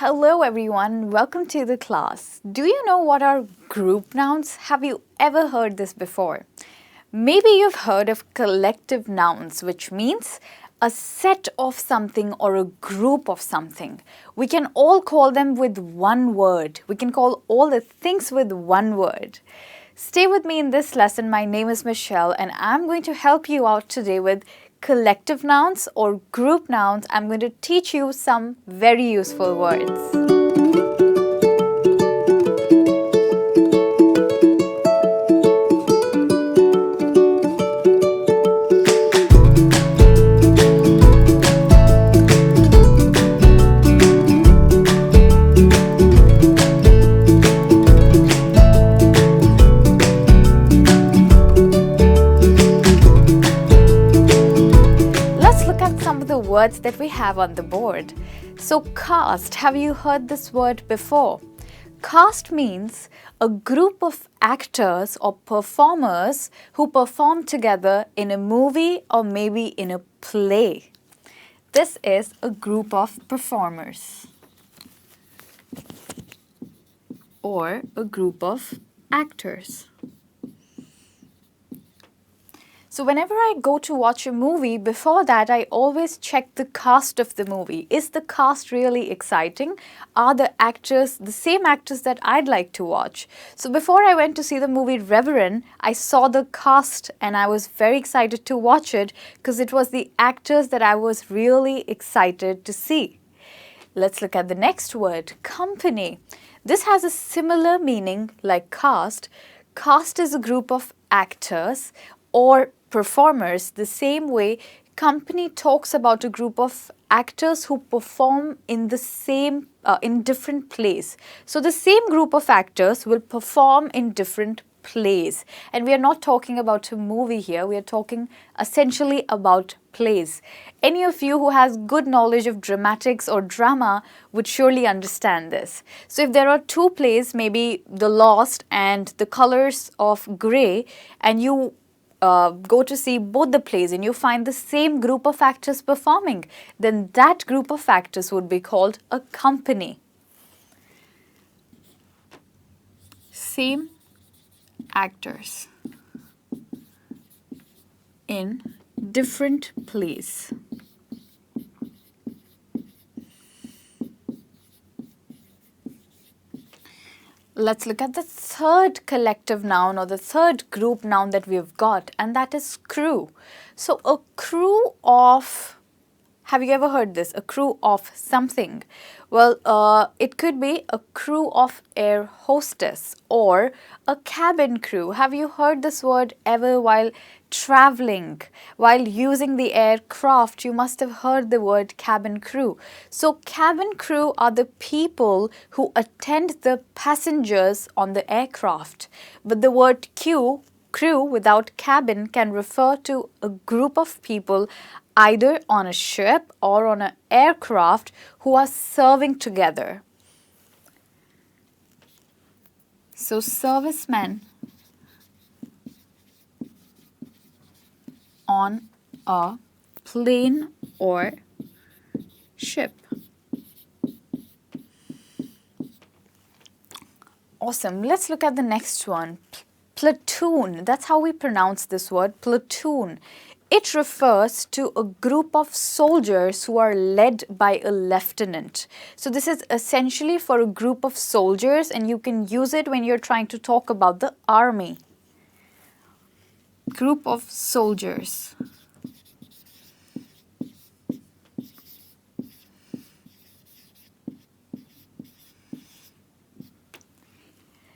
Hello everyone, welcome to the class. Do you know what are group nouns? Have you ever heard this before? Maybe you've heard of collective nouns, which means a set of something or a group of something. We can all call them with one word. We can call all the things with one word. Stay with me in this lesson. My name is Michelle and I'm going to help you out today with collective nouns or group nouns. I'm going to teach you some very useful words. Words that we have on the board. So cast, have you heard this word before? Cast means a group of actors or performers who perform together in a movie or maybe in a play. This is a group of performers or a group of actors. So whenever I go to watch a movie, before that I always check the cast of the movie. Is the cast really exciting? Are the actors the same actors that I'd like to watch? So before I went to see the movie Reverend, I saw the cast and I was very excited to watch it because it was the actors that I was really excited to see. Let's look at the next word, company. This has a similar meaning like cast. Cast is a group of actors or performers. The same way company talks about a group of actors who perform in the same in different plays. So the same group of actors will perform in different plays, and we are not talking about a movie here, we are talking essentially about plays. Any of you who has good knowledge of dramatics or drama would surely understand this. So if there are two plays, maybe The Lost and The Colors of Grey, and you go to see both the plays and you find the same group of actors performing, then that group of actors would be called a company. Same actors in different plays. Let's look at the third collective noun or the third group noun that we've got, and that is crew. So a crew of, have you ever heard this? A crew of something. Well, it could be a crew of air hostess or a cabin crew. Have you heard this word ever while traveling? While using the aircraft, you must have heard the word cabin crew. So cabin crew are the people who attend the passengers on the aircraft. But the word crew without cabin can refer to a group of people either on a ship or on an aircraft who are serving together. So servicemen on a plane or ship. Awesome. Let's look at the next one. Platoon. That's how we pronounce this word, platoon. It refers to a group of soldiers who are led by a lieutenant. So this is essentially for a group of soldiers, and you can use it when you're trying to talk about the army. Group of soldiers.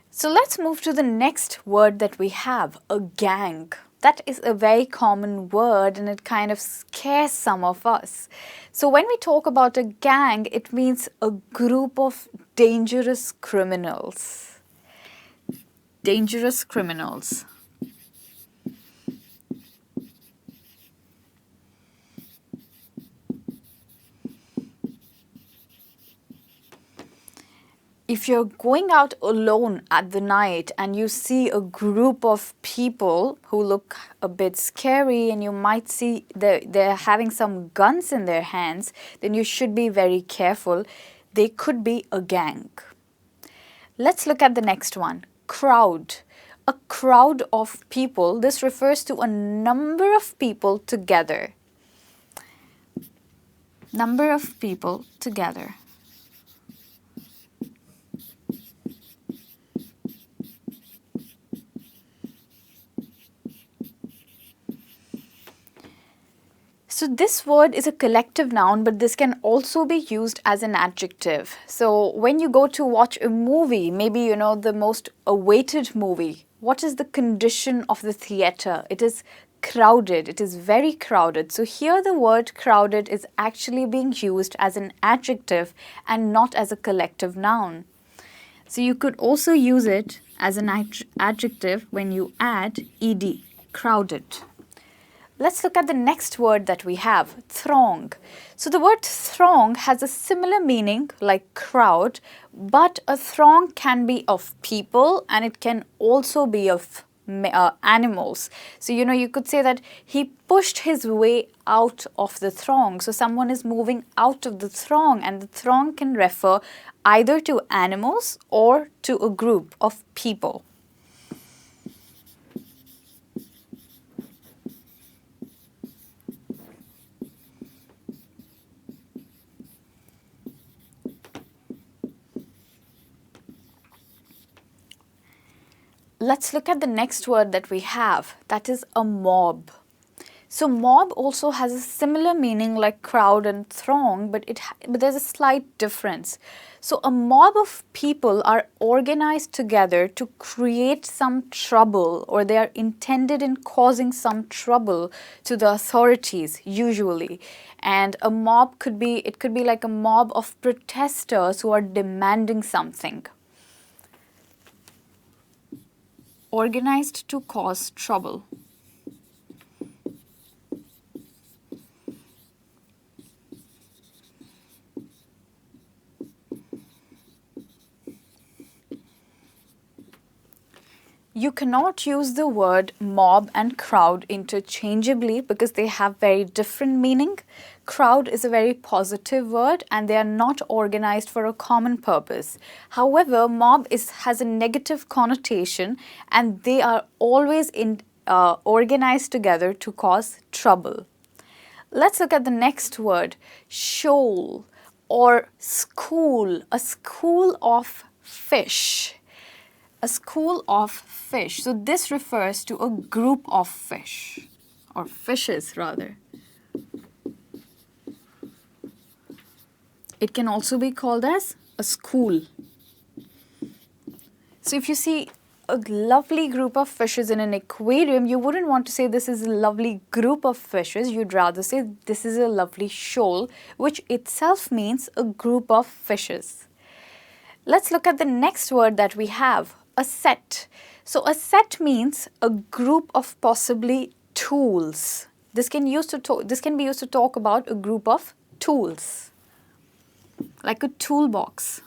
So let's move to the next word that we have, a gang. That is a very common word and it kind of scares some of us. So when we talk about a gang, it means a group of dangerous criminals. Dangerous criminals. If you're going out alone at the night and you see a group of people who look a bit scary and you might see they're having some guns in their hands, then you should be very careful. they could be a gang. Let's look at the next one, crowd. A crowd of people, this refers to a number of people together. Number of people together. So this word is a collective noun, but this can also be used as an adjective. So when you go to watch a movie, maybe you know the most awaited movie, what is the condition of the theater? It is crowded. It is very crowded. So here the word crowded is actually being used as an adjective and not as a collective noun. So you could also use it as an adjective when you add ed, crowded. Let's look at the next word that we have, throng. So the word throng has a similar meaning like crowd, but a throng can be of people and it can also be of animals. So you could say that he pushed his way out of the throng. So someone is moving out of the throng, and the throng can refer either to animals or to a group of people. Let's look at the next word that we have, that is a mob. So mob also has a similar meaning like crowd and throng, but there's a slight difference. So a mob of people are organized together to create some trouble, or they are intended in causing some trouble to the authorities usually. And a mob could be like a mob of protesters who are demanding something. Organized to cause trouble. You cannot use the word mob and crowd interchangeably because they have very different meaning. Crowd is a very positive word and they are not organized for a common purpose. However, mob has a negative connotation and they are always organized together to cause trouble. Let's look at the next word, shoal or school, a school of fish. A school of fish. So this refers to a group of fish, or fishes rather. It can also be called as a school. So if you see a lovely group of fishes in an aquarium, you wouldn't want to say this is a lovely group of fishes. You'd rather say this is a lovely shoal, which itself means a group of fishes. Let's look at the next word that we have, a set. So a set means a group of possibly tools. This can be used to talk about a group of tools, like a toolbox.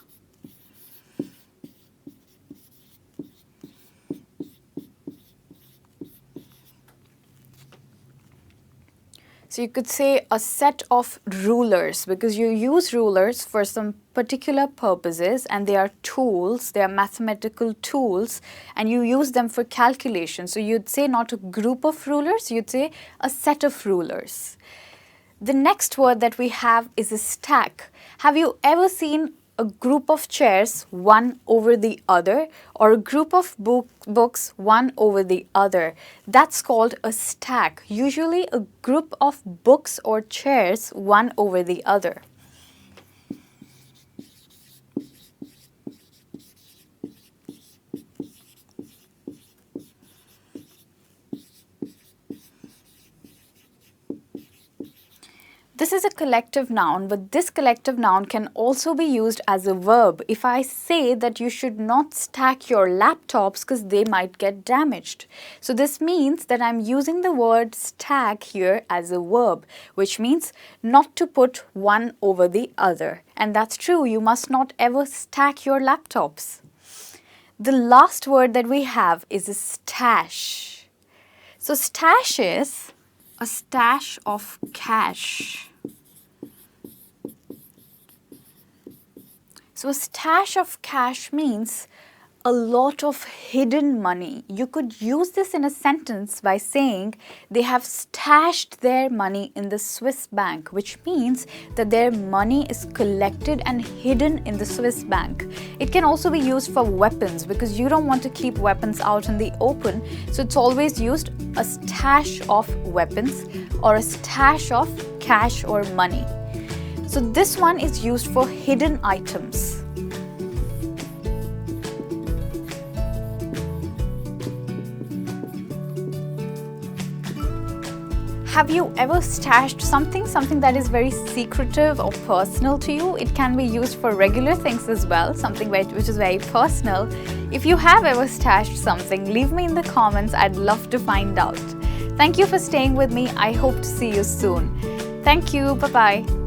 So you could say a set of rulers because you use rulers for some particular purposes and they are tools, they are mathematical tools and you use them for calculation. So you'd say not a group of rulers, you'd say a set of rulers. The next word that we have is a stack. Have you ever seen a group of chairs one over the other or a group of books one over the other? That's called a stack. Usually a group of books or chairs one over the other. This is a collective noun, but this collective noun can also be used as a verb. If I say that you should not stack your laptops because they might get damaged. So this means that I'm using the word stack here as a verb, which means not to put one over the other. And that's true, you must not ever stack your laptops. The last word that we have is a stash. So stash is a stash of cash. So a stash of cash means a lot of hidden money. You could use this in a sentence by saying they have stashed their money in the Swiss bank, which means that their money is collected and hidden in the Swiss bank. It can also be used for weapons because you don't want to keep weapons out in the open. So it's always used a stash of weapons or a stash of cash or money. So this one is used for hidden items. Have you ever stashed something that is very secretive or personal to you? It can be used for regular things as well, something which is very personal. If you have ever stashed something, leave me in the comments. I'd love to find out. Thank you for staying with me. I hope to see you soon. Thank you. Bye-bye.